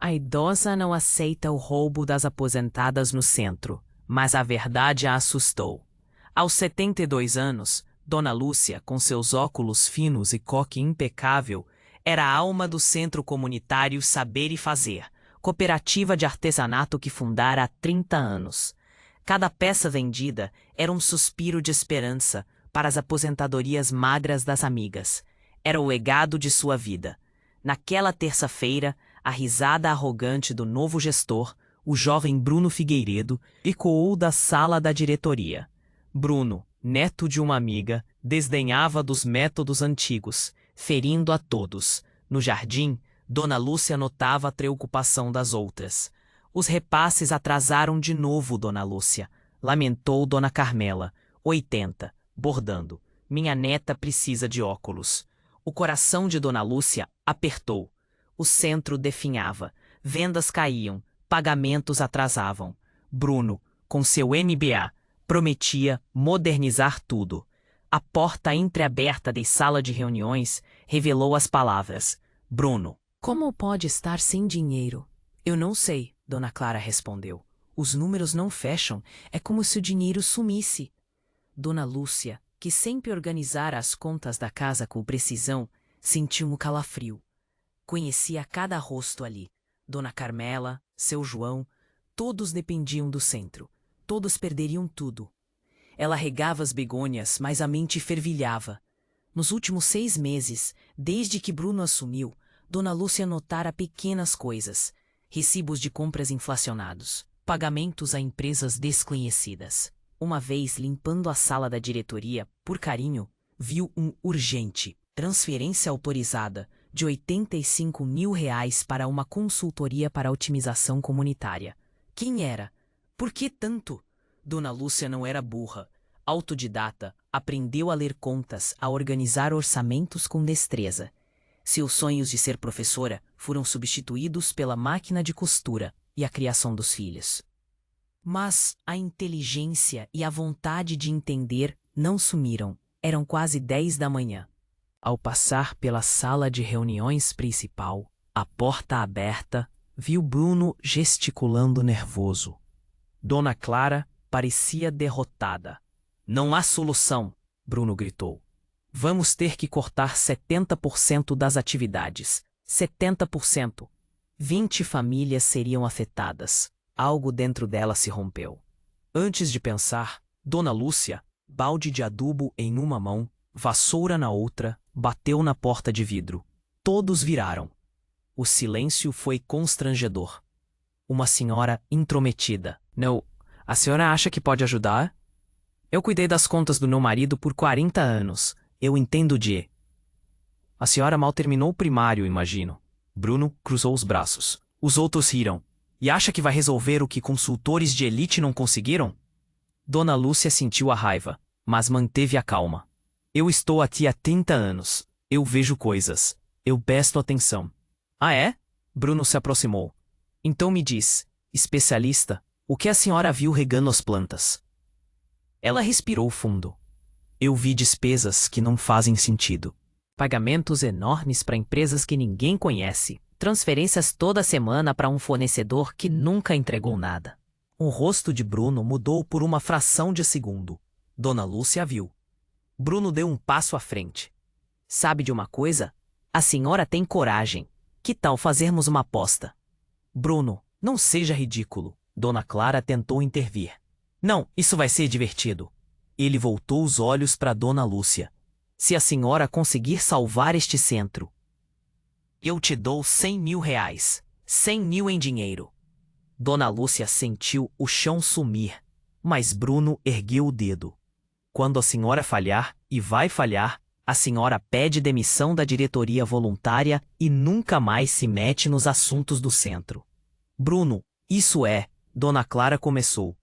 A idosa não aceita o roubo das aposentadas no centro, mas a verdade a assustou. Aos 72 anos, Dona Lúcia, com seus óculos finos e coque impecável, era a alma do Centro Comunitário Saber e Fazer, cooperativa de artesanato que fundara há 30 anos. Cada peça vendida era um suspiro de esperança para as aposentadorias magras das amigas. Era o legado de sua vida. Naquela terça-feira, a risada arrogante do novo gestor, o jovem Bruno Figueiredo, ecoou da sala da diretoria. Bruno, neto de uma amiga, desdenhava dos métodos antigos, ferindo a todos. No jardim, Dona Lúcia notava a preocupação das outras. Os repasses atrasaram de novo, Dona Lúcia, lamentou Dona Carmela, 80, bordando. Minha neta precisa de óculos. O coração de Dona Lúcia apertou. O centro definhava, vendas caíam, pagamentos atrasavam. Bruno, com seu MBA, prometia modernizar tudo. A porta entreaberta da sala de reuniões revelou as palavras. Bruno. Como pode estar sem dinheiro? Eu não sei, Dona Clara respondeu. Os números não fecham, é como se o dinheiro sumisse. Dona Lúcia, que sempre organizara as contas da casa com precisão, sentiu um calafrio. Conhecia cada rosto ali. Dona Carmela, seu João, todos dependiam do centro. Todos perderiam tudo. Ela regava as begônias, mas a mente fervilhava. Nos últimos 6 meses, desde que Bruno assumiu, Dona Lúcia notara pequenas coisas. Recibos de compras inflacionados, pagamentos a empresas desconhecidas. Uma vez, limpando a sala da diretoria, por carinho, viu um urgente, transferência autorizada, de R$ 85 mil para uma consultoria para otimização comunitária. Quem era? Por que tanto? Dona Lúcia não era burra. Autodidata, aprendeu a ler contas, a organizar orçamentos com destreza. Seus sonhos de ser professora foram substituídos pela máquina de costura e a criação dos filhos. Mas a inteligência e a vontade de entender não sumiram. Eram quase 10 da manhã. Ao passar pela sala de reuniões principal, a porta aberta, viu Bruno gesticulando nervoso. Dona Clara parecia derrotada. Não há solução, Bruno gritou. Vamos ter que cortar 70% das atividades. 70%. 20 famílias seriam afetadas. Algo dentro dela se rompeu. Antes de pensar, Dona Lúcia, balde de adubo em uma mão, vassoura na outra, bateu na porta de vidro. Todos viraram. O silêncio foi constrangedor. Uma senhora intrometida. Não, a senhora acha que pode ajudar? Eu cuidei das contas do meu marido por 40 anos. Eu entendo de... A senhora mal terminou o primário, imagino. Bruno cruzou os braços. Os outros riram. E acha que vai resolver o que consultores de elite não conseguiram? Dona Lúcia sentiu a raiva, mas manteve a calma. Eu estou aqui há 30 anos. Eu vejo coisas. Eu presto atenção. Ah, é? Bruno se aproximou. Então me diz, especialista, o que a senhora viu regando as plantas? Ela respirou fundo. Eu vi despesas que não fazem sentido. Pagamentos enormes para empresas que ninguém conhece. Transferências toda semana para um fornecedor que nunca entregou nada. O rosto de Bruno mudou por uma fração de segundo. Dona Lúcia viu. Bruno deu um passo à frente. Sabe de uma coisa? A senhora tem coragem. Que tal fazermos uma aposta? Bruno, não seja ridículo. Dona Clara tentou intervir. Não, isso vai ser divertido. Ele voltou os olhos para Dona Lúcia. Se a senhora conseguir salvar este centro, eu te dou 100 mil reais. 100 mil em dinheiro. Dona Lúcia sentiu o chão sumir, mas Bruno ergueu o dedo. Quando a senhora falhar, e vai falhar, a senhora pede demissão da diretoria voluntária e nunca mais se mete nos assuntos do centro. Bruno, isso é, Dona Clara começou.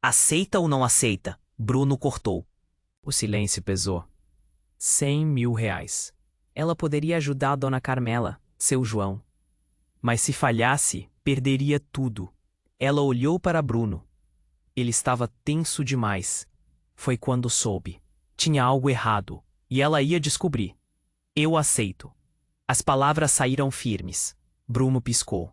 Aceita ou não aceita? Bruno cortou. O silêncio pesou. 100 mil reais. Ela poderia ajudar a Dona Carmela, seu João. Mas se falhasse, perderia tudo. Ela olhou para Bruno. Ele estava tenso demais. Foi quando soube. Tinha algo errado, e ela ia descobrir. Eu aceito. As palavras saíram firmes. Bruno piscou.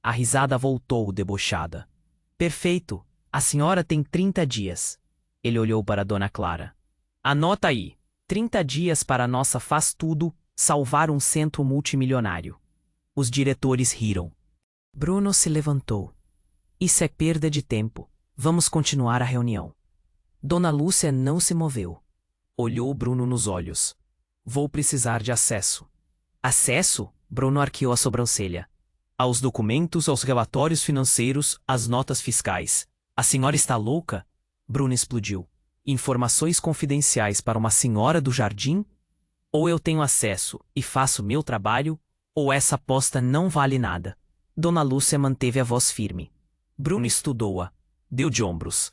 A risada voltou debochada. Perfeito, a senhora tem 30 dias. Ele olhou para Dona Clara. Anota aí, 30 dias para nossa faz tudo, salvar um centro multimilionário. Os diretores riram. Bruno se levantou. Isso é perda de tempo. Vamos continuar a reunião. Dona Lúcia não se moveu. Olhou Bruno nos olhos. Vou precisar de acesso. Acesso? Bruno arqueou a sobrancelha. Aos documentos, aos relatórios financeiros, às notas fiscais. A senhora está louca? Bruno explodiu. Informações confidenciais para uma senhora do jardim? Ou eu tenho acesso e faço meu trabalho, ou essa aposta não vale nada. Dona Lúcia manteve a voz firme. Bruno estudou-a. Deu de ombros.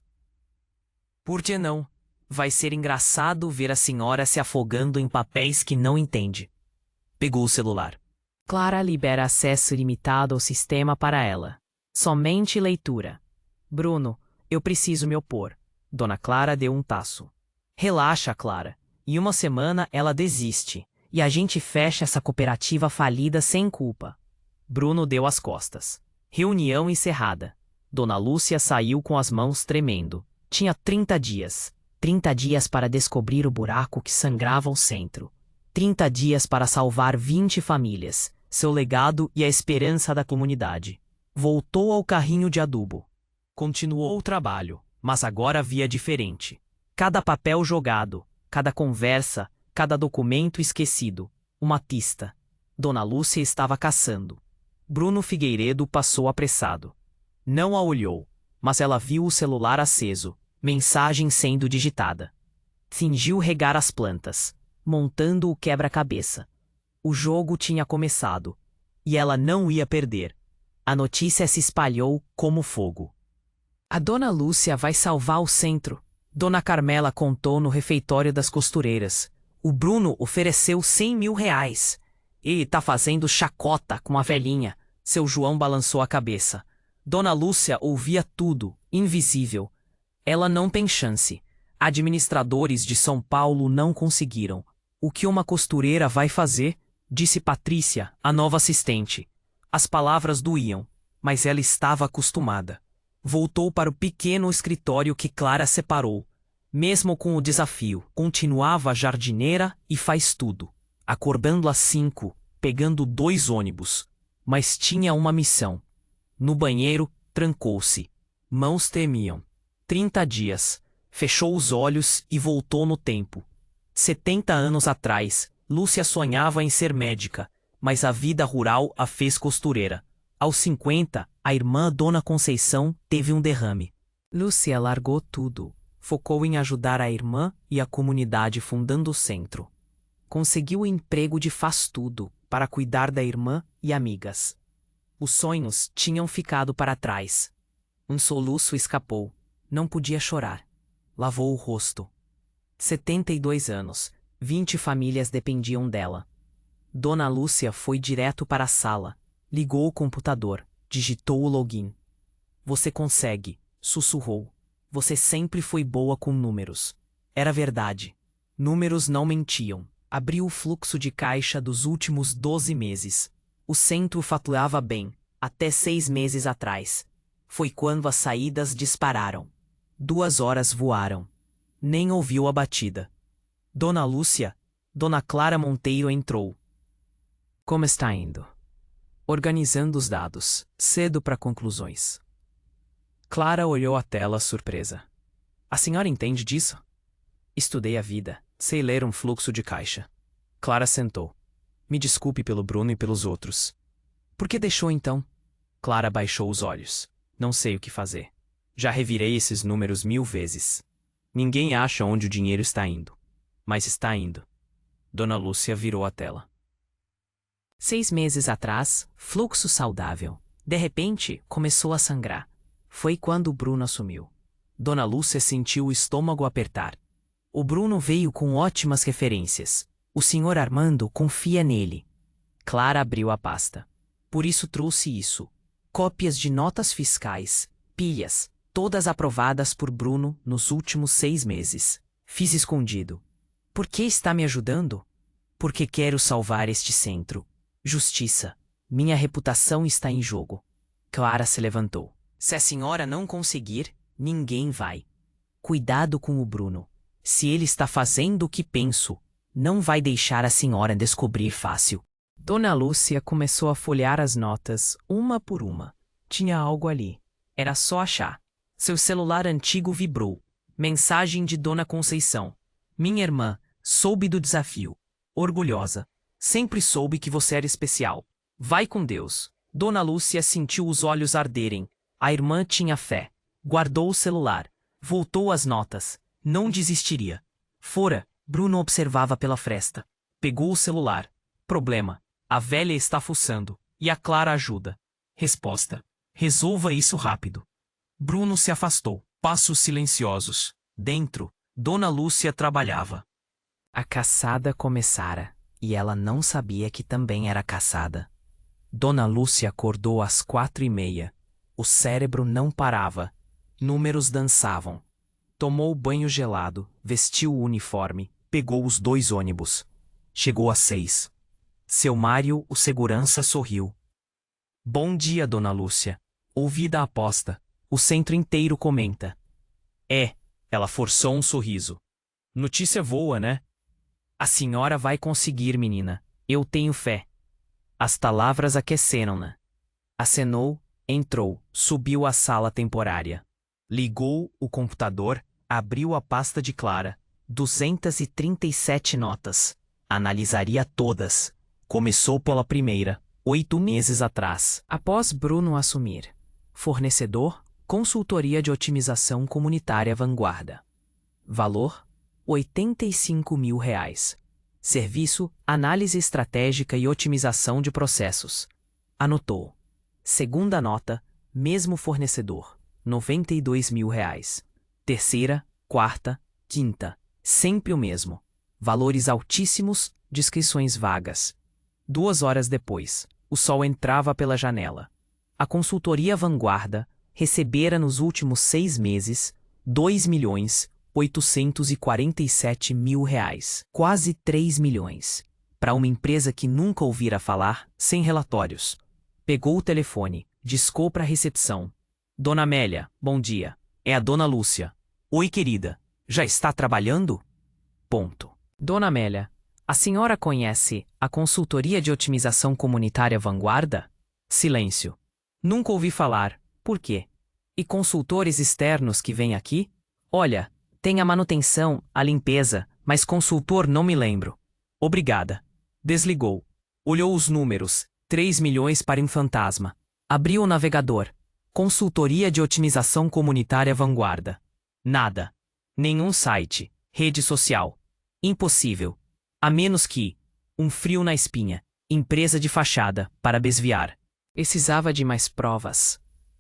Por que não? Vai ser engraçado ver a senhora se afogando em papéis que não entende. Pegou o celular. Clara libera acesso ilimitado ao sistema para ela. Somente leitura. Bruno, eu preciso me opor. Dona Clara deu um taço. Relaxa, Clara. Em uma semana ela desiste. E a gente fecha essa cooperativa falida sem culpa. Bruno deu as costas. Reunião encerrada. Dona Lúcia saiu com as mãos tremendo. Tinha 30 dias. 30 dias para descobrir o buraco que sangrava o centro. 30 dias para salvar 20 famílias, seu legado e a esperança da comunidade. Voltou ao carrinho de adubo. Continuou o trabalho, mas agora via diferente. Cada papel jogado, cada conversa, cada documento esquecido. Uma pista. Dona Lúcia estava caçando. Bruno Figueiredo passou apressado. Não a olhou, mas ela viu o celular aceso, mensagem sendo digitada. Fingiu regar as plantas, montando o quebra-cabeça. O jogo tinha começado, e ela não ia perder. A notícia se espalhou como fogo. A Dona Lúcia vai salvar o centro. Dona Carmela contou no refeitório das costureiras. O Bruno ofereceu 100 mil reais. Ele tá fazendo chacota com a velhinha. Seu João balançou a cabeça. Dona Lúcia ouvia tudo, invisível. Ela não tem chance. Administradores de São Paulo não conseguiram. O que uma costureira vai fazer? Disse Patrícia, a nova assistente. As palavras doíam, mas ela estava acostumada. Voltou para o pequeno escritório que Clara separou. Mesmo com o desafio, continuava jardineira e faz tudo. Acordando às 5, pegando 2 ônibus. Mas tinha uma missão. No banheiro, trancou-se. Mãos tremiam. 30 dias. Fechou os olhos e voltou no tempo. 70 anos atrás, Lúcia sonhava em ser médica, mas a vida rural a fez costureira. Aos 50, a irmã Dona Conceição teve um derrame. Lúcia largou tudo. Focou em ajudar a irmã e a comunidade fundando o centro. Conseguiu o emprego de faz-tudo para cuidar da irmã e amigas. Os sonhos tinham ficado para trás. Um soluço escapou. Não podia chorar. Lavou o rosto. 72 anos. 20 famílias dependiam dela. Dona Lúcia foi direto para a sala. Ligou o computador. Digitou o login. Você consegue, sussurrou. Você sempre foi boa com números. Era verdade. Números não mentiam. Abriu o fluxo de caixa dos últimos 12 meses. O centro faturava bem, até 6 meses atrás. Foi quando as saídas dispararam. 2 horas voaram. Nem ouviu a batida. Dona Lúcia, Dona Clara Monteiro entrou. Como está indo? Organizando os dados, cedo para conclusões. Clara olhou a tela surpresa. A senhora entende disso? Estudei a vida, sei ler um fluxo de caixa. Clara sentou. Me desculpe pelo Bruno e pelos outros. Por que deixou então? Clara baixou os olhos. Não sei o que fazer. Já revirei esses números 1000 vezes. Ninguém acha onde o dinheiro está indo. Mas está indo. Dona Lúcia virou a tela. 6 meses atrás, fluxo saudável. De repente, começou a sangrar. Foi quando o Bruno assumiu. Dona Lúcia sentiu o estômago apertar. O Bruno veio com ótimas referências. O senhor Armando confia nele. Clara abriu a pasta. Por isso trouxe isso. Cópias de notas fiscais, pilhas, todas aprovadas por Bruno nos últimos 6 meses. Fiz escondido. Por que está me ajudando? Porque quero salvar este centro. Justiça. Minha reputação está em jogo. Clara se levantou. Se a senhora não conseguir, ninguém vai. Cuidado com o Bruno. Se ele está fazendo o que penso, não vai deixar a senhora descobrir fácil. Dona Lúcia começou a folhear as notas, uma por uma. Tinha algo ali. Era só achar. Seu celular antigo vibrou. Mensagem de Dona Conceição. Minha irmã, soube do desafio. Orgulhosa. Sempre soube que você era especial. Vai com Deus. Dona Lúcia sentiu os olhos arderem. A irmã tinha fé. Guardou o celular. Voltou às notas. Não desistiria. Fora, Bruno observava pela fresta. Pegou o celular. Problema. A velha está fuçando. E a Clara ajuda. Resposta. Resolva isso rápido. Bruno se afastou. Passos silenciosos. Dentro, Dona Lúcia trabalhava. A caçada começara, e ela não sabia que também era caçada. Dona Lúcia acordou às 4h30. O cérebro não parava. Números dançavam. Tomou banho gelado, vestiu o uniforme, pegou os 2 ônibus. Chegou às 6. Seu Mário, o segurança, sorriu. Bom dia, Dona Lúcia. Ouvida a aposta. O centro inteiro comenta. Ela forçou um sorriso. Notícia boa, né? A senhora vai conseguir, menina. Eu tenho fé. As palavras aqueceram-na. Acenou, entrou, subiu à sala temporária. Ligou o computador, abriu a pasta de Clara. 237 notas. Analisaria todas. Começou pela primeira, 8 meses atrás. Após Bruno assumir. Fornecedor, consultoria de otimização comunitária Vanguarda. Valor, R$ 85 mil. Serviço, análise estratégica e otimização de processos. Anotou. Segunda nota, mesmo fornecedor, R$ 92 mil. Terceira, quarta, quinta, sempre o mesmo. Valores altíssimos, descrições vagas. 2 horas depois, o sol entrava pela janela. A consultoria Vanguarda recebera nos últimos 6 meses R$ 2.847.000, quase 3 milhões, para uma empresa que nunca ouvira falar, sem relatórios. Pegou o telefone, discou para a recepção. Dona Amélia, bom dia. É a Dona Lúcia. Oi, querida. Já está trabalhando? Ponto. Dona Amélia, a senhora conhece a consultoria de otimização comunitária Vanguarda? Silêncio. Nunca ouvi falar. Por quê? E consultores externos que vêm aqui? Olha, tem a manutenção, a limpeza, mas consultor não me lembro. Obrigada. Desligou. Olhou os números. 3 milhões para um fantasma. Abriu o navegador. Consultoria de otimização comunitária Vanguarda. Nada. Nenhum site. Rede social. Impossível. A menos que... um frio na espinha. Empresa de fachada, para desviar. Precisava de mais provas.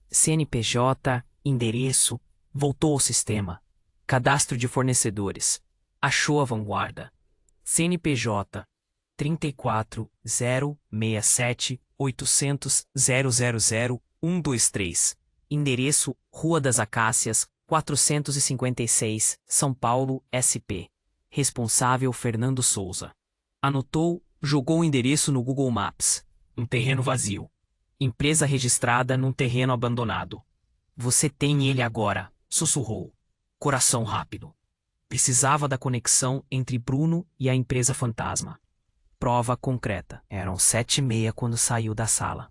CNPJ, endereço, voltou ao sistema. Cadastro de fornecedores. Achou a Vanguarda. CNPJ 34.067.800.000.123. Endereço Rua das Acácias, 456, São Paulo, SP. Responsável Fernando Souza. Anotou, jogou o endereço no Google Maps. Um terreno vazio. Empresa registrada num terreno abandonado. Você tem ele agora, sussurrou. Coração rápido. Precisava da conexão entre Bruno e a empresa fantasma. Prova concreta. Eram 7h30 quando saiu da sala.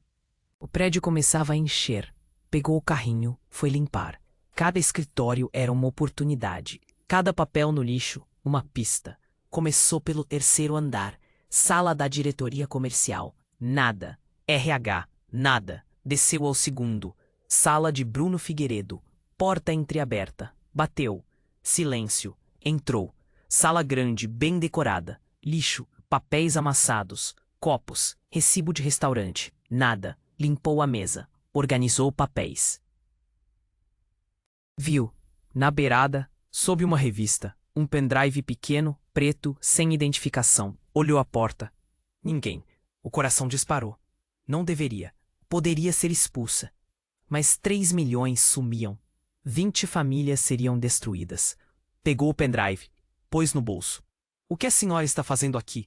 O prédio começava a encher. Pegou o carrinho, foi limpar. Cada escritório era uma oportunidade. Cada papel no lixo, uma pista. Começou pelo 3º andar. Sala da diretoria comercial. Nada. RH. Nada. Desceu ao 2º. Sala de Bruno Figueiredo. Porta entreaberta. Bateu. Silêncio. Entrou. Sala grande, bem decorada. Lixo. Papéis amassados. Copos. Recibo de restaurante. Nada. Limpou a mesa. Organizou papéis. Viu. Na beirada, sob uma revista, um pendrive pequeno, preto, sem identificação. Olhou a porta. Ninguém. O coração disparou. Não deveria. Poderia ser expulsa. Mas 3 milhões sumiam. 20 famílias seriam destruídas. Pegou o pendrive. Pôs no bolso. O que a senhora está fazendo aqui?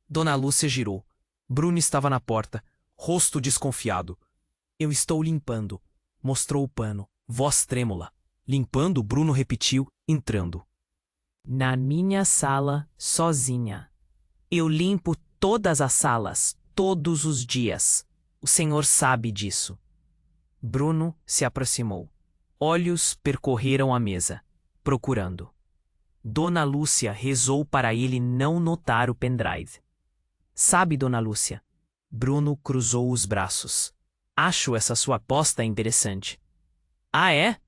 Dona Lúcia girou. Bruno estava na porta, rosto desconfiado. Eu estou limpando. Mostrou o pano. Voz trêmula. Limpando, Bruno repetiu, entrando. Na minha sala, sozinha. Eu limpo todas as salas, todos os dias. O senhor sabe disso. Bruno se aproximou. Olhos percorreram a mesa, procurando. Dona Lúcia rezou para ele não notar o pendrive. Sabe, Dona Lúcia? Bruno cruzou os braços. Acho essa sua aposta interessante. Ah, é?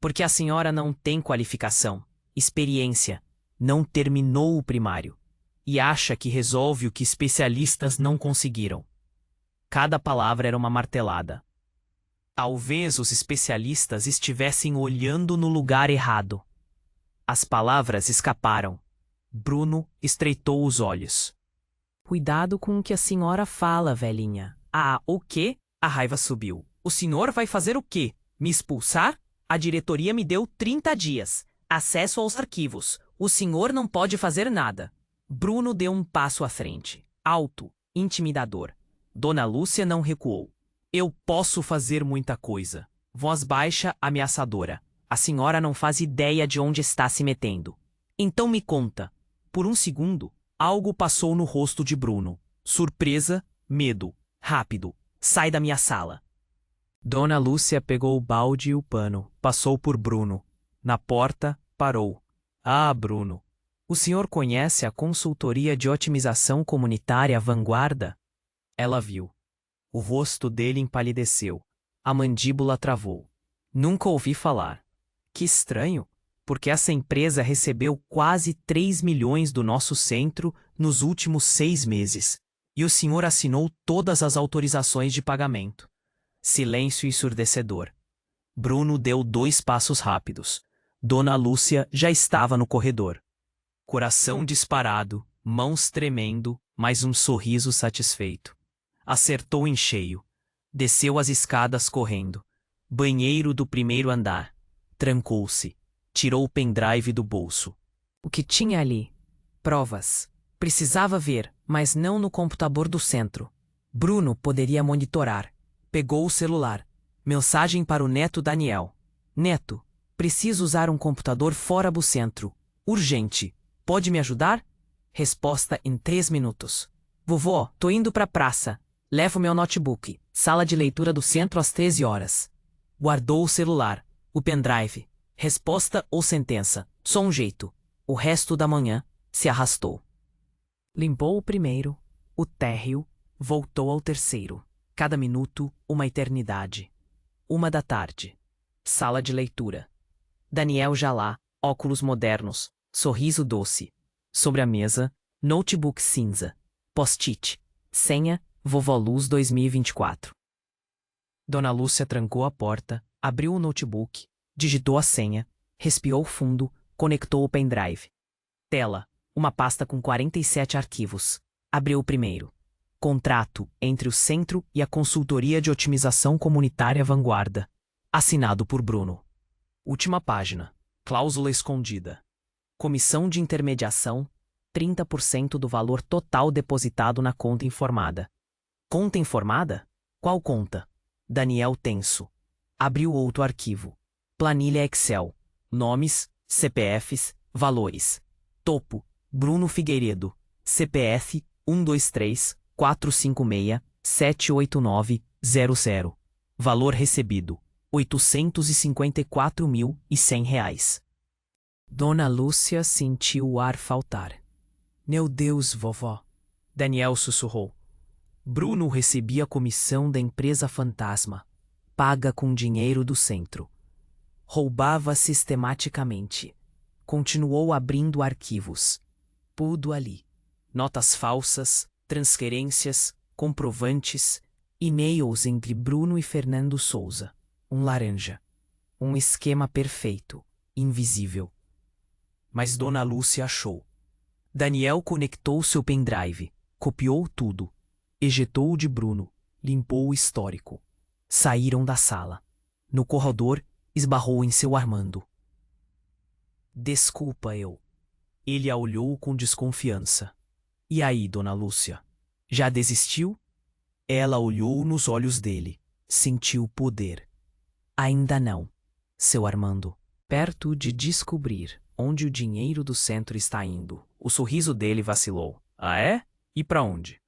Porque a senhora não tem qualificação, experiência, não terminou o primário e acha que resolve o que especialistas não conseguiram. Cada palavra era uma martelada. Talvez os especialistas estivessem olhando no lugar errado. As palavras escaparam. Bruno estreitou os olhos. Cuidado com o que a senhora fala, velhinha. Ah, o quê? A raiva subiu. O senhor vai fazer o quê? Me expulsar? A diretoria me deu 30 dias. Acesso aos arquivos. O senhor não pode fazer nada. Bruno deu um passo à frente. Alto, intimidador. Dona Lúcia não recuou. Eu posso fazer muita coisa. Voz baixa, ameaçadora. A senhora não faz ideia de onde está se metendo. Então me conta. Por um segundo, algo passou no rosto de Bruno. Surpresa, medo. Rápido. Sai da minha sala. Dona Lúcia pegou o balde e o pano. Passou por Bruno. Na porta, parou. Ah, Bruno. O senhor conhece a consultoria de otimização comunitária Vanguarda? Ela viu. O rosto dele empalideceu. A mandíbula travou. Nunca ouvi falar. Que estranho, porque essa empresa recebeu quase 3 milhões do nosso centro nos últimos 6 meses. E o senhor assinou todas as autorizações de pagamento. Silêncio ensurdecedor. Bruno deu 2 passos rápidos. Dona Lúcia já estava no corredor. Coração disparado, mãos tremendo, mas um sorriso satisfeito. Acertou em cheio. Desceu as escadas correndo. Banheiro do primeiro andar. Trancou-se. Tirou o pendrive do bolso. O que tinha ali? Provas. Precisava ver, mas não no computador do centro. Bruno poderia monitorar. Pegou o celular. Mensagem para o neto Daniel. Neto, preciso usar um computador fora do centro. Urgente. Pode me ajudar? Resposta em 3 minutos. Vovó, tô indo pra praça. Levo meu notebook. Sala de leitura do centro às 13 horas. Guardou o celular. O pendrive. Resposta ou sentença. Só um jeito. O resto da manhã se arrastou. Limpou o primeiro, o térreo, voltou ao terceiro. Cada minuto, uma eternidade. 1 da tarde. Sala de leitura. Daniel já lá, óculos modernos, sorriso doce. Sobre a mesa, notebook cinza. Post-it. Senha, Vovó Luz 2024. Dona Lúcia trancou a porta, abriu o notebook, digitou a senha, respirou fundo, conectou o pendrive. Tela. Uma pasta com 47 arquivos. Abriu o primeiro. Contrato entre o Centro e a Consultoria de Otimização Comunitária Vanguarda. Assinado por Bruno. Última página. Cláusula escondida. Comissão de intermediação, 30% do valor total depositado na conta informada. Conta informada? Qual conta? Daniel tenso. Abriu outro arquivo. Planilha Excel. Nomes, CPFs, valores. Topo. Bruno Figueiredo. CPF 123 456 78900. Valor recebido: R$ 854.100. Dona Lúcia sentiu o ar faltar. Meu Deus, vovó. Daniel sussurrou. Bruno recebia a comissão da empresa fantasma, paga com dinheiro do centro. Roubava sistematicamente. Continuou abrindo arquivos. Tudo ali. Notas falsas, transferências, comprovantes, e-mails entre Bruno e Fernando Souza. Um laranja. Um esquema perfeito, invisível. Mas Dona Lúcia achou. Daniel conectou seu pendrive, copiou tudo, ejetou de Bruno, limpou o histórico. Saíram da sala. No corredor, esbarrou em seu Armando. Desculpa, eu. Ele a olhou com desconfiança. E aí, Dona Lúcia? Já desistiu? Ela olhou nos olhos dele. Sentiu o poder. Ainda não, seu Armando. Perto de descobrir onde o dinheiro do centro está indo, o sorriso dele vacilou. Ah, é? E para onde?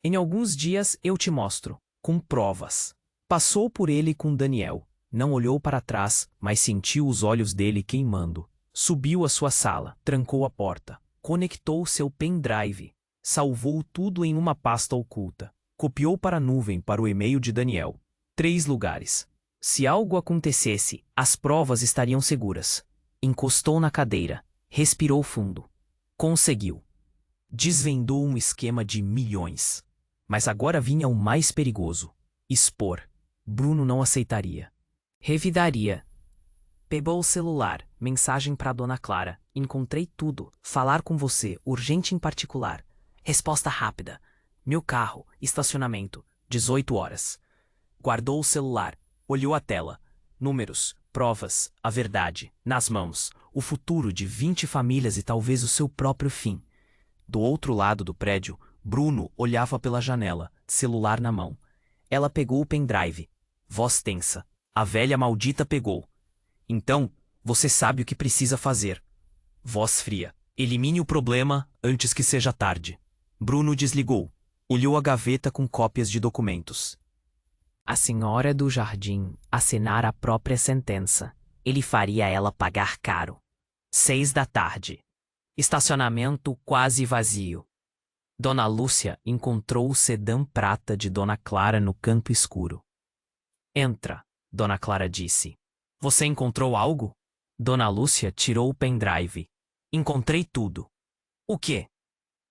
Em alguns dias eu te mostro, com provas. Passou por ele com Daniel. Não olhou para trás, mas sentiu os olhos dele queimando. Subiu à sua sala, trancou a porta, conectou seu pendrive, salvou tudo em uma pasta oculta, copiou para a nuvem para o e-mail de Daniel. 3 lugares. Se algo acontecesse, as provas estariam seguras. Encostou na cadeira, respirou fundo. Conseguiu. Desvendou um esquema de milhões. Mas agora vinha o mais perigoso: expor. Bruno não aceitaria. Revidaria. Pegou o celular, mensagem para Dona Clara. Encontrei tudo. Falar com você, urgente em particular. Resposta rápida. Meu carro, estacionamento, 18 horas. Guardou o celular, olhou a tela. Números, provas, a verdade, nas mãos. O futuro de 20 famílias e talvez o seu próprio fim. Do outro lado do prédio, Bruno olhava pela janela, celular na mão. Ela pegou o pendrive. Voz tensa. A velha maldita pegou. Então, você sabe o que precisa fazer. Voz fria. Elimine o problema antes que seja tarde. Bruno desligou. Olhou a gaveta com cópias de documentos. A senhora do jardim assinar a própria sentença. Ele faria ela pagar caro. 6 da tarde. Estacionamento quase vazio. Dona Lúcia encontrou o sedã prata de Dona Clara no canto escuro. Entra, Dona Clara disse. Você encontrou algo? Dona Lúcia tirou o pendrive. Encontrei tudo. O quê?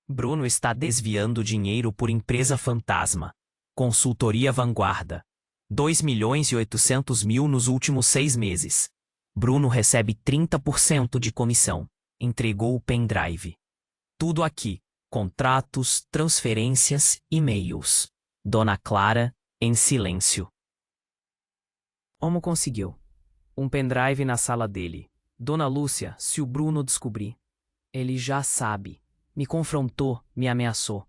Bruno está desviando dinheiro por empresa fantasma. Consultoria Vanguarda. 2.800.000 nos últimos 6 meses. Bruno recebe 30% de comissão. Entregou o pendrive. Tudo aqui. Contratos, transferências, e-mails. Dona Clara, em silêncio. Como conseguiu? Um pendrive na sala dele. Dona Lúcia, se o Bruno descobrir. Ele já sabe. Me confrontou, me ameaçou.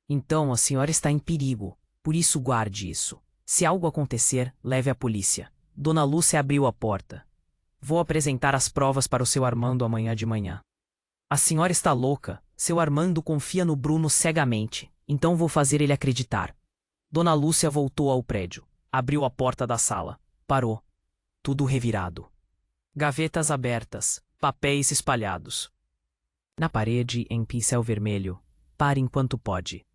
Então a senhora está em perigo. Por isso guarde isso. Se algo acontecer, leve à polícia. Dona Lúcia abriu a porta. Vou apresentar as provas para o seu Armando amanhã de manhã. A senhora está louca. Seu Armando confia no Bruno cegamente. Então vou fazer ele acreditar. Dona Lúcia voltou ao prédio. Abriu a porta da sala. Parou. Tudo revirado. Gavetas abertas. Papéis espalhados. Na parede, em pincel vermelho. Pare enquanto pode.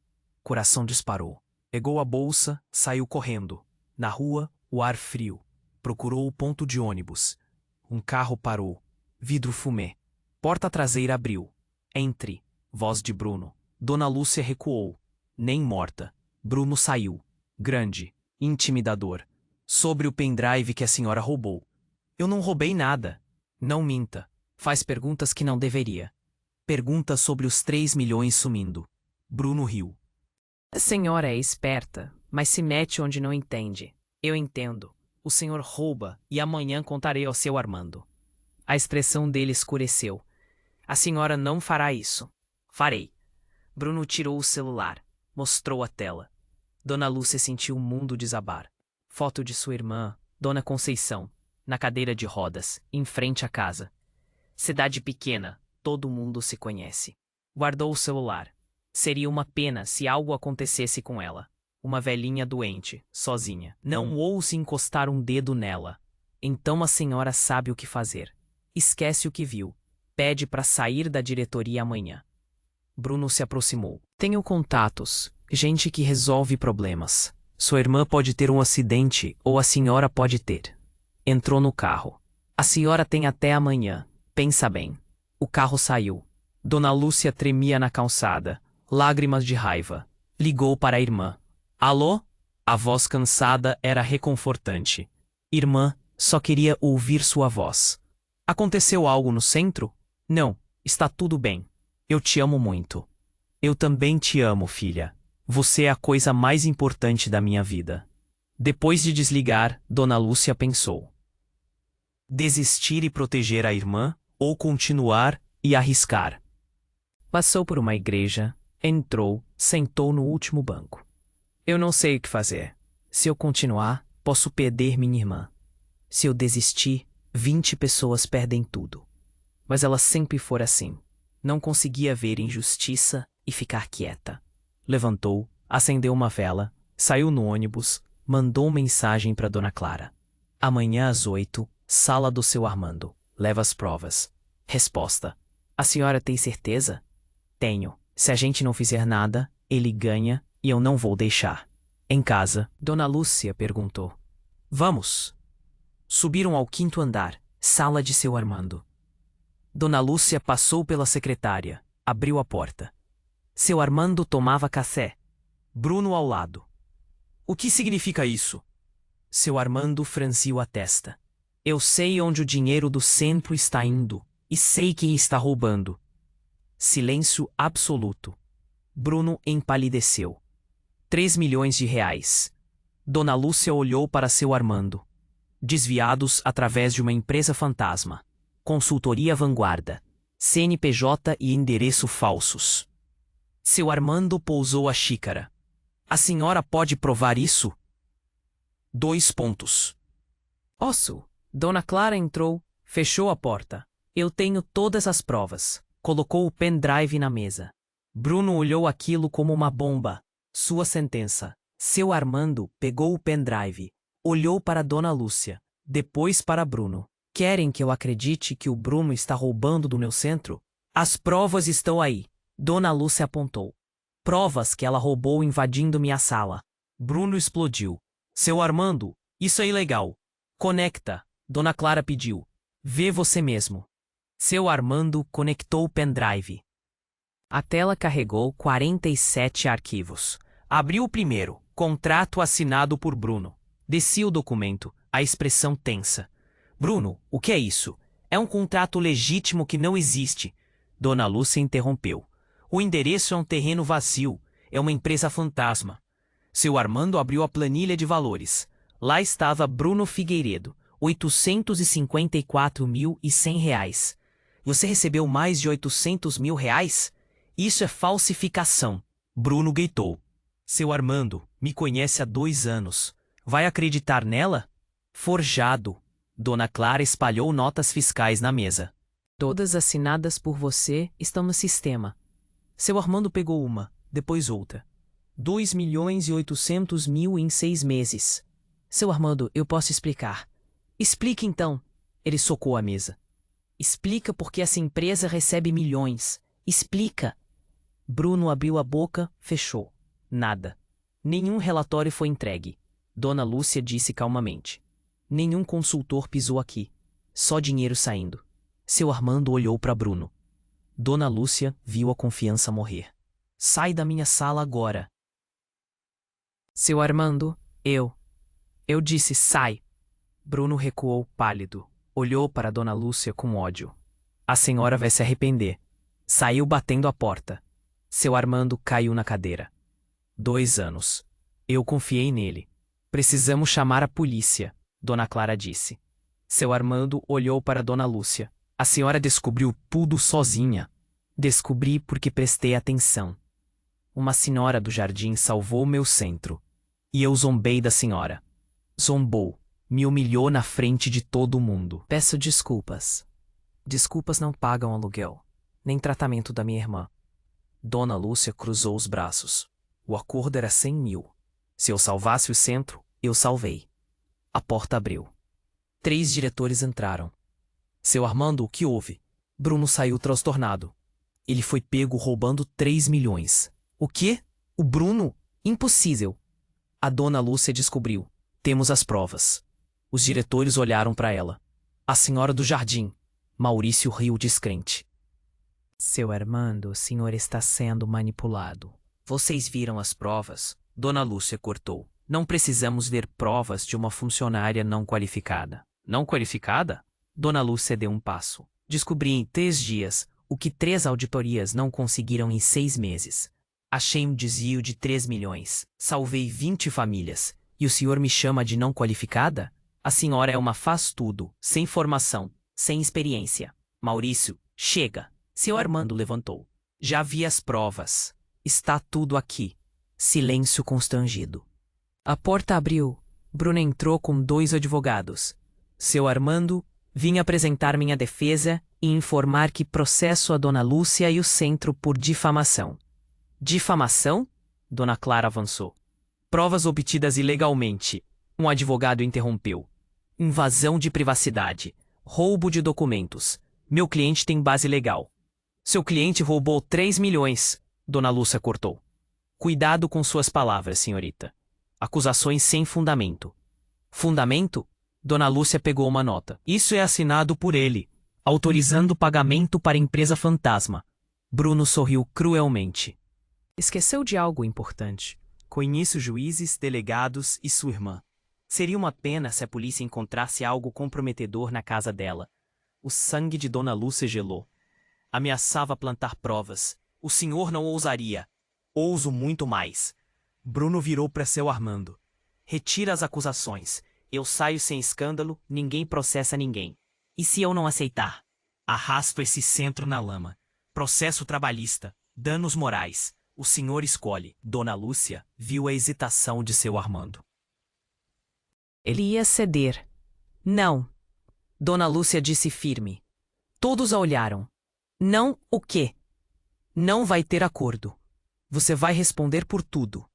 Coração disparou. Pegou a bolsa, saiu correndo. Na rua, o ar frio. Procurou o ponto de ônibus. Um carro parou. Vidro fumê. Porta traseira abriu. Entre. Voz de Bruno. Dona Lúcia recuou. Nem morta. Bruno saiu. Grande. Intimidador. Sobre o pendrive que a senhora roubou. Eu não roubei nada. Não minta. Faz perguntas que não deveria. Pergunta sobre os 3 milhões sumindo. Bruno riu. A senhora é esperta, mas se mete onde não entende. Eu entendo. O senhor rouba e amanhã contarei ao seu Armando. A expressão dele escureceu. A senhora não fará isso. Farei. Bruno tirou o celular. Mostrou a tela. Dona Lúcia sentiu o mundo desabar. Foto de sua irmã, Dona Conceição, na cadeira de rodas, em frente à casa. Cidade pequena, todo mundo se conhece. Guardou o celular. Seria uma pena se algo acontecesse com ela. Uma velhinha doente, sozinha. Não ouse encostar um dedo nela. Então a senhora sabe o que fazer. Esquece o que viu. Pede para sair da diretoria amanhã. Bruno se aproximou. Tenho contatos, gente que resolve problemas. Sua irmã pode ter um acidente ou a senhora pode ter. Entrou no carro. A senhora tem até amanhã. Pensa bem. O carro saiu. Dona Lúcia tremia na calçada. Lágrimas de raiva. Ligou para a irmã. Alô? A voz cansada era reconfortante. Irmã, só queria ouvir sua voz. Aconteceu algo no centro? Não, está tudo bem. Eu te amo muito. Eu também te amo, filha. Você é a coisa mais importante da minha vida. Depois de desligar, Dona Lúcia pensou. Desistir e proteger a irmã, ou continuar e arriscar? Passou por uma igreja, entrou, sentou no último banco. Eu não sei o que fazer. Se eu continuar, Posso perder minha irmã. Se eu desistir, 20 pessoas perdem tudo. Mas ela sempre foi assim. Não conseguia ver injustiça e ficar quieta. Levantou, acendeu uma vela, saiu no ônibus, mandou mensagem para Dona Clara. Amanhã às 8, sala do seu Armando. Leva as provas. Resposta. A senhora tem certeza? Tenho. Se a gente não fizer nada, ele ganha e eu não vou deixar. Em casa, Dona Lúcia perguntou. Vamos. Subiram ao 5º andar, sala de seu Armando. Dona Lúcia passou pela secretária, abriu a porta. Seu Armando tomava café. Bruno ao lado. O que significa isso? Seu Armando franziu a testa. Eu sei onde o dinheiro do centro está indo e sei quem está roubando. Silêncio absoluto. Bruno empalideceu. 3 milhões de reais. Dona Lúcia olhou para seu Armando. Desviados através de uma empresa fantasma. Consultoria Vanguarda. CNPJ e endereço falsos. Seu Armando pousou a xícara. A senhora pode provar isso? 2 pontos. Osso. Dona Clara entrou, fechou a porta. Eu tenho todas as provas. Colocou o pendrive na mesa. Bruno olhou aquilo como uma bomba. Sua sentença. Seu Armando pegou o pendrive. Olhou para Dona Lúcia. Depois para Bruno. Querem que eu acredite que o Bruno está roubando do meu centro? As provas estão aí. Dona Lúcia apontou. Provas que ela roubou invadindo minha sala. Bruno explodiu. Seu Armando, isso é ilegal. Conecta. Dona Clara pediu. Vê você mesmo. Seu Armando conectou o pendrive. A tela carregou 47 arquivos. Abriu o primeiro. Contrato assinado por Bruno. Descia o documento, a expressão tensa. Bruno, o que é isso? É um contrato legítimo que não existe. Dona Lúcia interrompeu. O endereço é um terreno vazio. É uma empresa fantasma. Seu Armando abriu a planilha de valores. Lá estava Bruno Figueiredo, R$ 854.100. Você recebeu mais de 800 mil reais? Isso é falsificação. Bruno gritou. Seu Armando, me conhece há 2 anos. Vai acreditar nela? Forjado. Dona Clara espalhou notas fiscais na mesa. Todas assinadas por você estão no sistema. Seu Armando pegou uma, depois outra. 2.800.000 em 6 meses. Seu Armando, eu posso explicar. Explique então. Ele socou a mesa. Explica porque essa empresa recebe milhões. Explica. Bruno abriu a boca, fechou. Nada. Nenhum relatório foi entregue. Dona Lúcia disse calmamente. Nenhum consultor pisou aqui. Só dinheiro saindo. Seu Armando olhou para Bruno. Dona Lúcia viu a confiança morrer. Sai da minha sala agora. Seu Armando, Eu disse sai. Bruno recuou pálido. Olhou para Dona Lúcia com ódio. A senhora vai se arrepender. Saiu batendo a porta. Seu Armando caiu na cadeira. 2 anos. Eu confiei nele. Precisamos chamar a polícia, Dona Clara disse. Seu Armando olhou para Dona Lúcia. A senhora descobriu tudo sozinha. Descobri porque prestei atenção. Uma senhora do jardim salvou meu centro. E eu zombei da senhora. Zombou. Me humilhou na frente de todo mundo. Peço desculpas. Desculpas não pagam aluguel, nem tratamento da minha irmã. Dona Lúcia cruzou os braços. O acordo era 100 mil. Se eu salvasse o centro, eu salvei. A porta abriu. 3 diretores entraram. Seu Armando, o que houve? Bruno saiu transtornado. Ele foi pego roubando 3 milhões. O quê? O Bruno? Impossível. A Dona Lúcia descobriu. Temos as provas. Os diretores olharam para ela. A senhora do jardim. Maurício riu descrente. Seu Armando, o senhor está sendo manipulado. Vocês viram as provas? Dona Lúcia cortou. Não precisamos ver provas de uma funcionária não qualificada. Não qualificada? Dona Lúcia deu um passo. Descobri em 3 dias o que 3 auditorias não conseguiram em 6 meses. Achei um desvio de 3 milhões. Salvei 20 famílias. E o senhor me chama de não qualificada? A senhora é uma faz-tudo, sem formação, sem experiência. Maurício, chega. Seu Armando levantou. Já vi as provas. Está tudo aqui. Silêncio constrangido. A porta abriu. Bruno entrou com 2 advogados. Seu Armando, vim apresentar minha defesa e informar que processo a Dona Lúcia e o centro por difamação. Difamação? Dona Clara avançou. Provas obtidas ilegalmente. Um advogado interrompeu. Invasão de privacidade. Roubo de documentos. Meu cliente tem base legal. Seu cliente roubou 3 milhões. Dona Lúcia cortou. Cuidado com suas palavras, senhorita. Acusações sem fundamento. Fundamento? Dona Lúcia pegou uma nota. Isso é assinado por ele, autorizando o pagamento para empresa fantasma. Bruno sorriu cruelmente. Esqueceu de algo importante. Conheço juízes, delegados e sua irmã. Seria uma pena se a polícia encontrasse algo comprometedor na casa dela. O sangue de Dona Lúcia gelou. Ameaçava plantar provas. O senhor não ousaria. Ouso muito mais. Bruno virou para seu Armando. Retira as acusações. Eu saio sem escândalo, ninguém processa ninguém. E se eu não aceitar? Arrasto esse centro na lama. Processo trabalhista. Danos morais. O senhor escolhe. Dona Lúcia viu a hesitação de seu Armando. Ele ia ceder. Não. Dona Lúcia disse firme. Todos a olharam. Não, o quê? Não vai ter acordo. Você vai responder por tudo.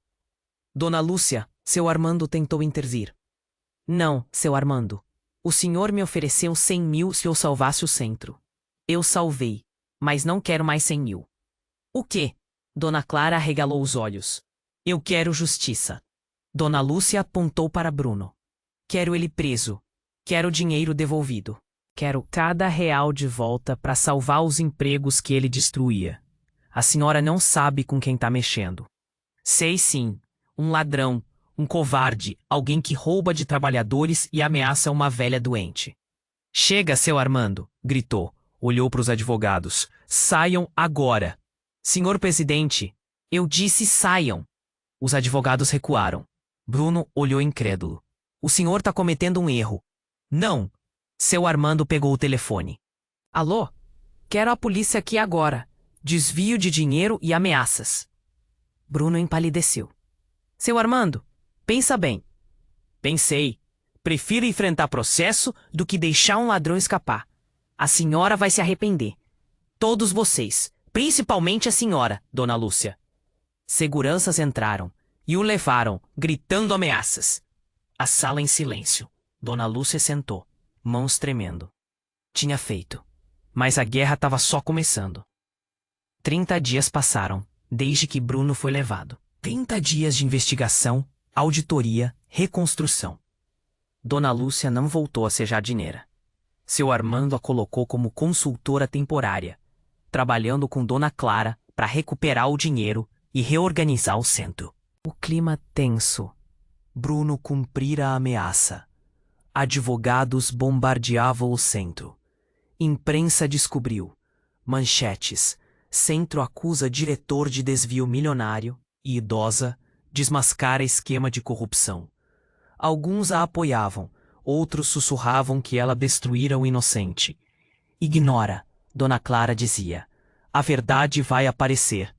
Dona Lúcia, seu Armando tentou intervir. Não, seu Armando. O senhor me ofereceu 100 mil se eu salvasse o centro. Eu salvei, mas não quero mais 100 mil. O quê? Dona Clara arregalou os olhos. Eu quero justiça. Dona Lúcia apontou para Bruno. Quero ele preso. Quero o dinheiro devolvido. Quero cada real de volta para salvar os empregos que ele destruía. A senhora não sabe com quem tá mexendo. Sei sim. Um ladrão, um covarde, alguém que rouba de trabalhadores e ameaça uma velha doente. Chega, seu Armando, gritou. Olhou para os advogados. Saiam agora. Senhor presidente, eu disse saiam. Os advogados recuaram. Bruno olhou incrédulo. O senhor tá cometendo um erro. Não. Seu Armando pegou o telefone. Alô? Quero a polícia aqui agora. Desvio de dinheiro e ameaças. Bruno empalideceu. Seu Armando, pensa bem. Pensei. Prefiro enfrentar processo do que deixar um ladrão escapar. A senhora vai se arrepender. Todos vocês, principalmente a senhora, Dona Lúcia. Seguranças entraram e o levaram, gritando ameaças. A sala em silêncio. Dona Lúcia sentou, mãos tremendo. Tinha feito. Mas a guerra estava só começando. 30 dias passaram, desde que Bruno foi levado. 30 dias de investigação, auditoria, reconstrução. Dona Lúcia não voltou a ser jardineira. Seu Armando a colocou como consultora temporária, trabalhando com Dona Clara para recuperar o dinheiro e reorganizar o centro. O clima tenso. Bruno cumprira a ameaça. Advogados bombardeavam o centro. Imprensa descobriu. Manchetes. Centro acusa diretor de desvio milionário e idosa desmascara esquema de corrupção. Alguns a apoiavam, outros sussurravam que ela destruíra o inocente. Ignora, Dona Clara dizia. A verdade vai aparecer.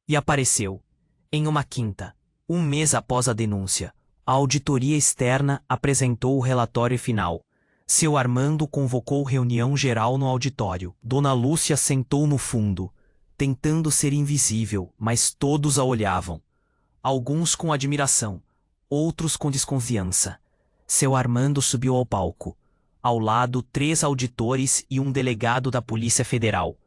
E apareceu. Em uma quinta, um mês após a denúncia, a auditoria externa apresentou o relatório final. Seu Armando convocou reunião geral no auditório. Dona Lúcia sentou no fundo, tentando ser invisível, mas todos a olhavam. Alguns com admiração, outros com desconfiança. Seu Armando subiu ao palco. Ao lado, 3 auditores e um delegado da Polícia Federal.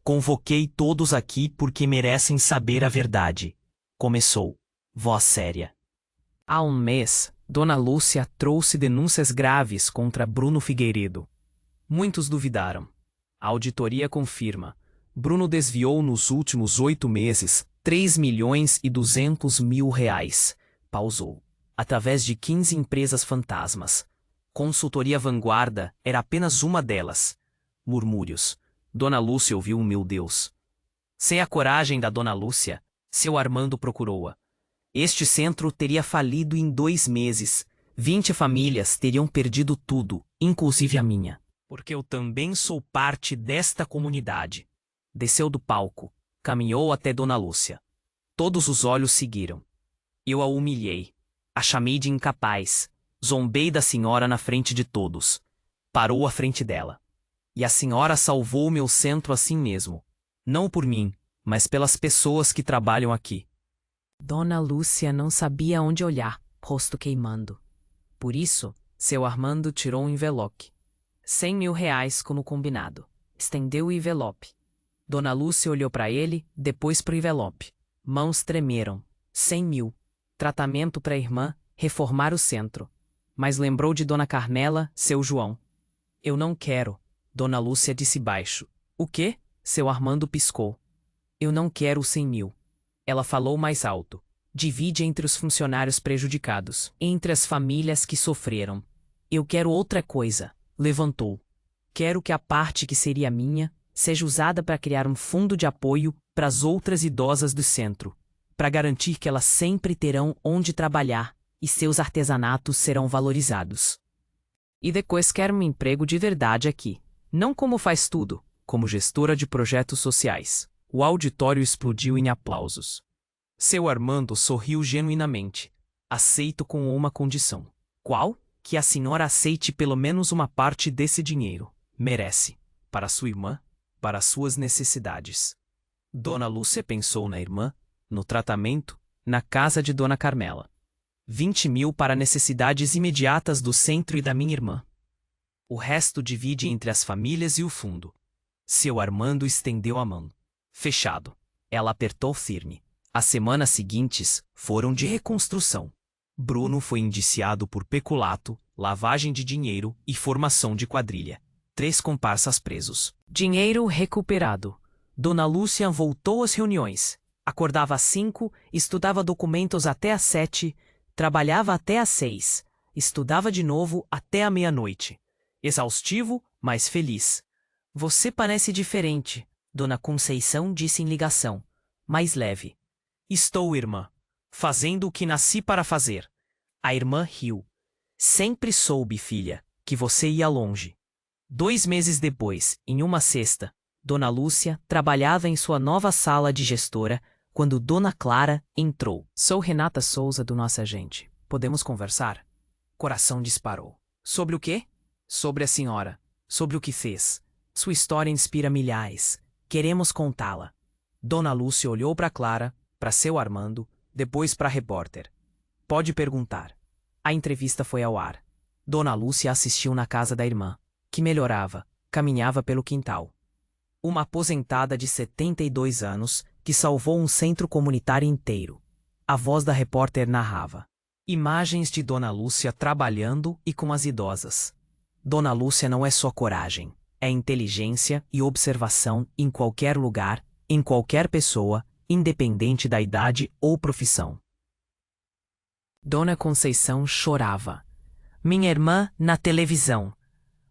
Convoquei todos aqui porque merecem saber a verdade. Começou. Voz séria. Há um mês, Dona Lúcia trouxe denúncias graves contra Bruno Figueiredo. Muitos duvidaram. A auditoria confirma. Bruno desviou nos últimos 8 meses 3.200.000 reais. Pausou. Através de 15 empresas fantasmas. Consultoria Vanguarda era apenas uma delas. Murmúrios. Dona Lúcia ouviu um meu Deus. Sem a coragem da Dona Lúcia, seu Armando procurou-a. Este centro teria falido em 2 meses. 20 famílias teriam perdido tudo, inclusive a minha. Porque eu também sou parte desta comunidade. Desceu do palco, caminhou até Dona Lúcia. Todos os olhos seguiram. Eu a humilhei. A chamei de incapaz. Zombei da senhora na frente de todos. Parou à frente dela. E a senhora salvou o meu centro assim mesmo. Não por mim, mas pelas pessoas que trabalham aqui. Dona Lúcia não sabia onde olhar, rosto queimando. Por isso, seu Armando tirou um envelope. 100 mil reais como combinado. Estendeu o envelope. Dona Lúcia olhou para ele, depois para o envelope. Mãos tremeram. 100 mil. Tratamento para a irmã, reformar o centro. Mas lembrou de Dona Carmela, seu João. Eu não quero, Dona Lúcia disse baixo. O quê? Seu Armando piscou. Eu não quero os 100 mil. Ela falou mais alto. Divide entre os funcionários prejudicados, entre as famílias que sofreram. Eu quero outra coisa. Levantou. Quero que a parte que seria minha seja usada para criar um fundo de apoio para as outras idosas do centro, para garantir que elas sempre terão onde trabalhar e seus artesanatos serão valorizados. E depois quero um emprego de verdade aqui, não como faz tudo, como gestora de projetos sociais. O auditório explodiu em aplausos. Seu Armando sorriu genuinamente. Aceito com uma condição. Qual? Que a senhora aceite pelo menos uma parte desse dinheiro. Merece. Para sua irmã, para suas necessidades. Dona Lúcia pensou na irmã, no tratamento, na casa de Dona Carmela. 20 mil para necessidades imediatas do centro e da minha irmã. O resto divide entre as famílias e o fundo. Seu Armando estendeu a mão. Fechado. Ela apertou firme. As semanas seguintes foram de reconstrução. Bruno foi indiciado por peculato, lavagem de dinheiro e formação de quadrilha. 3 comparsas presos. Dinheiro recuperado. Dona Lúcia voltou às reuniões. Acordava às 5, estudava documentos até às 7, trabalhava até às 6, estudava de novo até à meia-noite. Exaustivo, mas feliz. Você parece diferente, Dona Conceição disse em ligação. Mais leve. Estou, irmã. Fazendo o que nasci para fazer. A irmã riu. Sempre soube, filha, que você ia longe. 2 meses depois, em uma sexta, Dona Lúcia trabalhava em sua nova sala de gestora quando Dona Clara entrou. Sou Renata Souza do Nossa Gente. Podemos conversar? Coração disparou. Sobre o quê? Sobre a senhora. Sobre o que fez. Sua história inspira milhares. Queremos contá-la. Dona Lúcia olhou para Clara, para seu Armando, depois para a repórter. Pode perguntar. A entrevista foi ao ar. Dona Lúcia assistiu na casa da irmã, que melhorava, caminhava pelo quintal. Uma aposentada de 72 anos que salvou um centro comunitário inteiro. A voz da repórter narrava. Imagens de Dona Lúcia trabalhando e com as idosas. Dona Lúcia não é só coragem, é inteligência e observação em qualquer lugar, em qualquer pessoa, independente da idade ou profissão. Dona Conceição chorava. Minha irmã na televisão.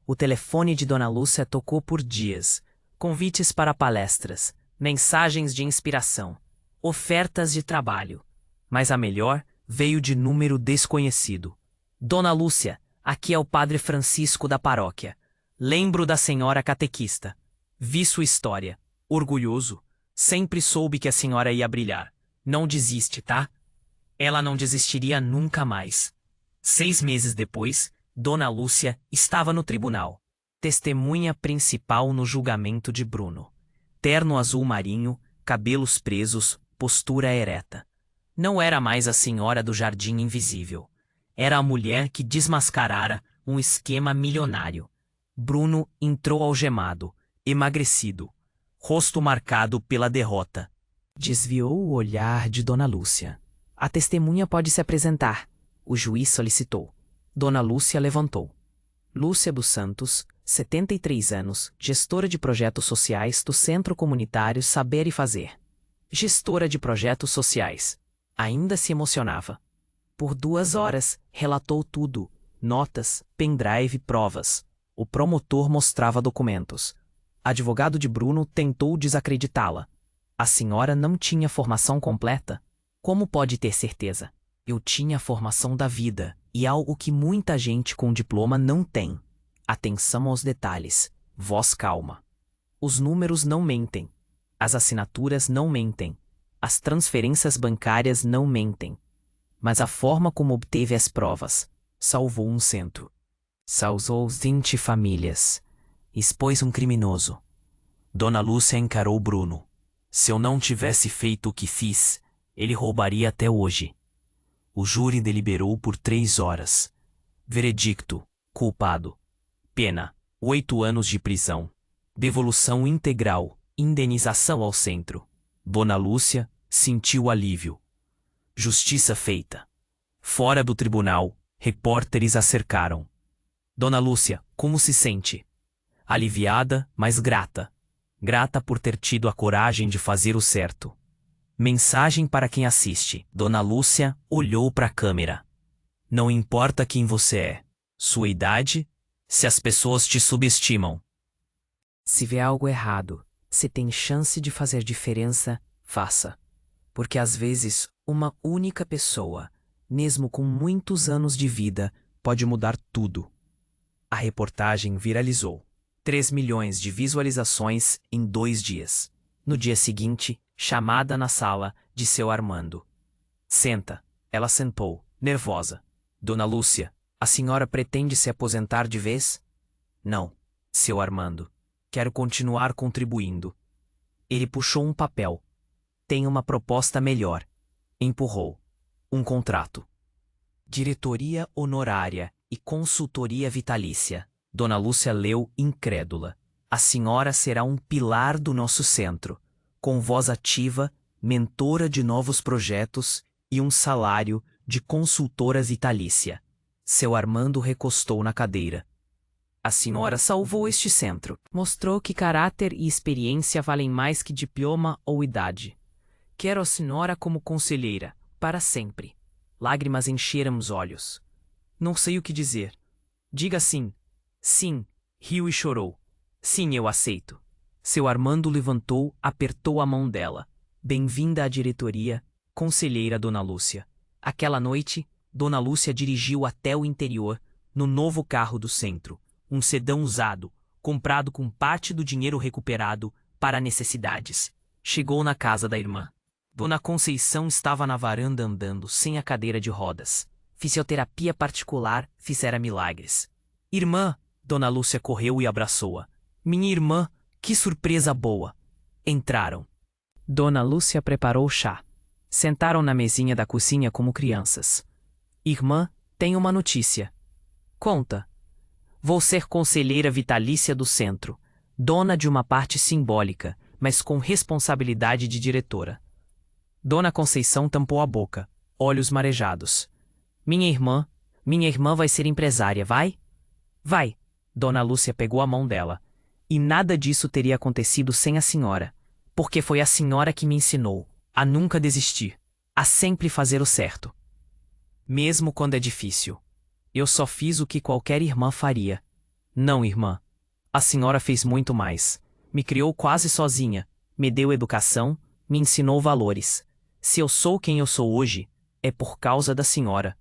O telefone de Dona Lúcia tocou por dias. Convites para palestras, mensagens de inspiração, ofertas de trabalho. Mas a melhor veio de número desconhecido. Dona Lúcia, aqui é o Padre Francisco da paróquia. Lembro da senhora catequista. Vi sua história. Orgulhoso. Sempre soube que a senhora ia brilhar. Não desiste, tá? Ela não desistiria nunca mais. 6 meses depois, Dona Lúcia estava no tribunal. Testemunha principal no julgamento de Bruno. Terno azul marinho, cabelos presos, postura ereta. Não era mais a senhora do jardim invisível. Era a mulher que desmascarara um esquema milionário. Bruno entrou algemado, emagrecido, rosto marcado pela derrota. Desviou o olhar de Dona Lúcia. A testemunha pode se apresentar. O juiz solicitou. Dona Lúcia levantou. Lúcia dos Santos, 73 anos, gestora de projetos sociais do Centro Comunitário Saber e Fazer. Gestora de projetos sociais. Ainda se emocionava. Por 2 horas, relatou tudo. Notas, pendrive, provas. O promotor mostrava documentos. Advogado de Bruno tentou desacreditá-la. A senhora não tinha formação completa? Como pode ter certeza? Eu tinha a formação da vida, e algo que muita gente com diploma não tem. Atenção aos detalhes. Voz calma. Os números não mentem. As assinaturas não mentem. As transferências bancárias não mentem. Mas a forma como obteve as provas. salvou um centro. Salvou 20 famílias. Expôs um criminoso. Dona Lúcia encarou Bruno. Se eu não tivesse feito o que fiz, ele roubaria até hoje. O júri deliberou por 3 horas. Veredicto: culpado. Pena: 8 anos de prisão. Devolução integral, indenização ao centro. Dona Lúcia sentiu alívio. Justiça feita. Fora do tribunal, repórteres a cercaram. Dona Lúcia, como se sente? Aliviada, mas grata. Grata por ter tido a coragem de fazer o certo. Mensagem para quem assiste. Dona Lúcia olhou para a câmera. Não importa quem você é, sua idade, se as pessoas te subestimam. Se vê algo errado, se tem chance de fazer diferença, faça. Porque às vezes, uma única pessoa, mesmo com muitos anos de vida, pode mudar tudo. A reportagem viralizou. 3 milhões de visualizações em 2 dias. No dia seguinte, chamada na sala de seu Armando. Senta. Ela sentou, nervosa. Dona Lúcia, a senhora pretende se aposentar de vez? Não, seu Armando. Quero continuar contribuindo. Ele puxou um papel. Tem uma proposta melhor. Empurrou. Um contrato. Diretoria honorária e consultoria vitalícia. Dona Lúcia leu incrédula. A senhora será um pilar do nosso centro, com voz ativa, mentora de novos projetos e um salário de consultora vitalícia. Seu Armando recostou na cadeira. A senhora salvou este centro. Mostrou que caráter e experiência valem mais que diploma ou idade. Quero a senhora como conselheira, para sempre. Lágrimas encheram os olhos. Não sei o que dizer. Diga sim. Sim, riu e chorou. Sim, eu aceito. Seu Armando levantou, apertou a mão dela. Bem-vinda à diretoria, conselheira Dona Lúcia. Aquela noite, Dona Lúcia dirigiu até o interior, no novo carro do centro, um sedã usado, comprado com parte do dinheiro recuperado para necessidades. Chegou na casa da irmã. Dona Conceição estava na varanda andando sem a cadeira de rodas. Fisioterapia particular fizera milagres. Irmã! Dona Lúcia correu e abraçou-a. Minha irmã, que surpresa boa! Entraram. Dona Lúcia preparou o chá. Sentaram na mesinha da cozinha como crianças. Irmã, tenho uma notícia. Conta. Vou ser conselheira vitalícia do centro, dona de uma parte simbólica, mas com responsabilidade de diretora. Dona Conceição tampou a boca, olhos marejados. Minha irmã vai ser empresária, vai? Vai. Dona Lúcia pegou a mão dela. E nada disso teria acontecido sem a senhora, porque foi a senhora que me ensinou a nunca desistir, a sempre fazer o certo. Mesmo quando é difícil. Eu só fiz o que qualquer irmã faria. Não, irmã. A senhora fez muito mais. Me criou quase sozinha, me deu educação, me ensinou valores. Se eu sou quem eu sou hoje, é por causa da senhora.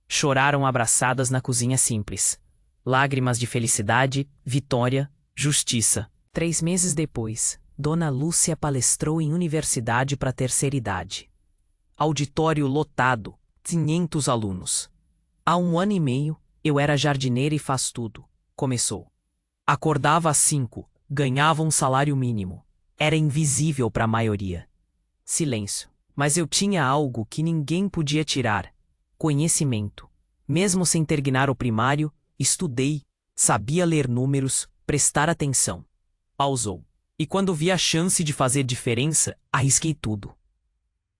Choraram abraçadas na cozinha simples. Lágrimas de felicidade, vitória, justiça. 3 meses depois, Dona Lúcia palestrou em universidade para a terceira idade. Auditório lotado, 500 alunos. Há 1 ano e meio, eu era jardineira e faz tudo. Começou. Acordava às 5, ganhava um salário mínimo. Era invisível para a maioria. Silêncio. Mas eu tinha algo que ninguém podia tirar. Conhecimento. Mesmo sem terminar o primário, estudei, sabia ler números, prestar atenção. Pausou. E quando vi a chance de fazer diferença, arrisquei tudo.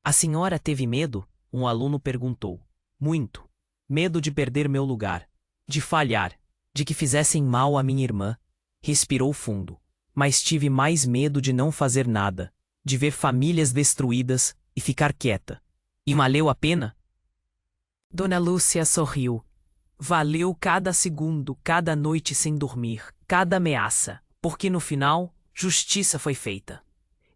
A senhora teve medo? Um aluno perguntou. Muito. Medo de perder meu lugar. De falhar. De que fizessem mal à minha irmã. Respirou fundo. Mas tive mais medo de não fazer nada. De ver famílias destruídas e ficar quieta. E valeu a pena? Dona Lúcia sorriu. Valeu cada segundo, cada noite sem dormir, cada ameaça, porque no final, justiça foi feita.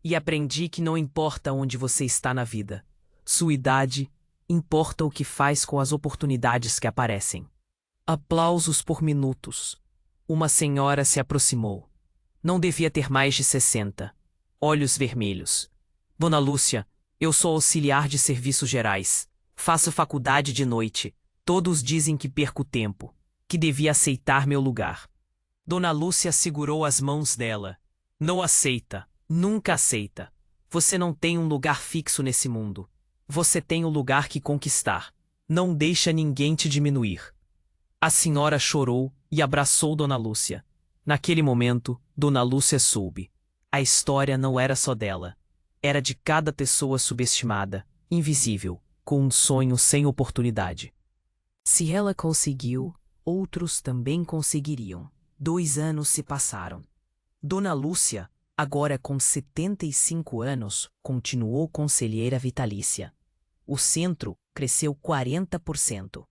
E aprendi que não importa onde você está na vida, sua idade, importa o que faz com as oportunidades que aparecem. Aplausos por minutos. Uma senhora se aproximou. Não devia ter mais de 60. Olhos vermelhos. Dona Lúcia, eu sou auxiliar de serviços gerais. Faço faculdade de noite. Todos dizem que perco tempo, que devia aceitar meu lugar. Dona Lúcia segurou as mãos dela. Não aceita, nunca aceita. Você não tem um lugar fixo nesse mundo. Você tem um lugar que conquistar. Não deixa ninguém te diminuir. A senhora chorou e abraçou Dona Lúcia. Naquele momento, Dona Lúcia soube. A história não era só dela. Era de cada pessoa subestimada, invisível, com um sonho sem oportunidade. Se ela conseguiu, outros também conseguiriam. 2 anos se passaram. Dona Lúcia, agora com 75 anos, continuou conselheira vitalícia. O centro cresceu 40%.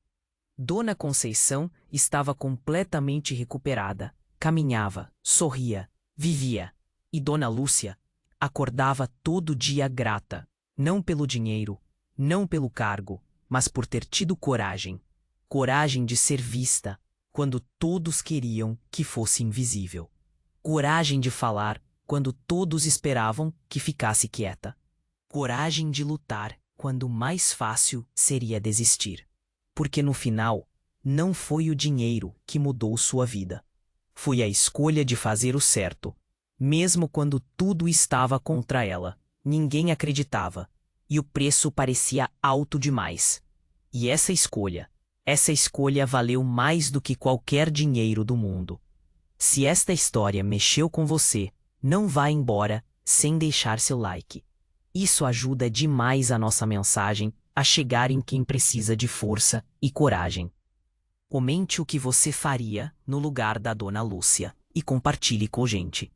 Dona Conceição estava completamente recuperada. Caminhava, sorria, vivia. E Dona Lúcia acordava todo dia grata, não pelo dinheiro, não pelo cargo, mas por ter tido coragem. Coragem de ser vista, quando todos queriam que fosse invisível. Coragem de falar, quando todos esperavam que ficasse quieta. Coragem de lutar, quando o mais fácil seria desistir. Porque no final, não foi o dinheiro que mudou sua vida. Foi a escolha de fazer o certo. Mesmo quando tudo estava contra ela, ninguém acreditava, e o preço parecia alto demais. E essa escolha valeu mais do que qualquer dinheiro do mundo. Se esta história mexeu com você, não vá embora sem deixar seu like. Isso ajuda demais a nossa mensagem a chegar em quem precisa de força e coragem. Comente o que você faria no lugar da Dona Lúcia e compartilhe com a gente.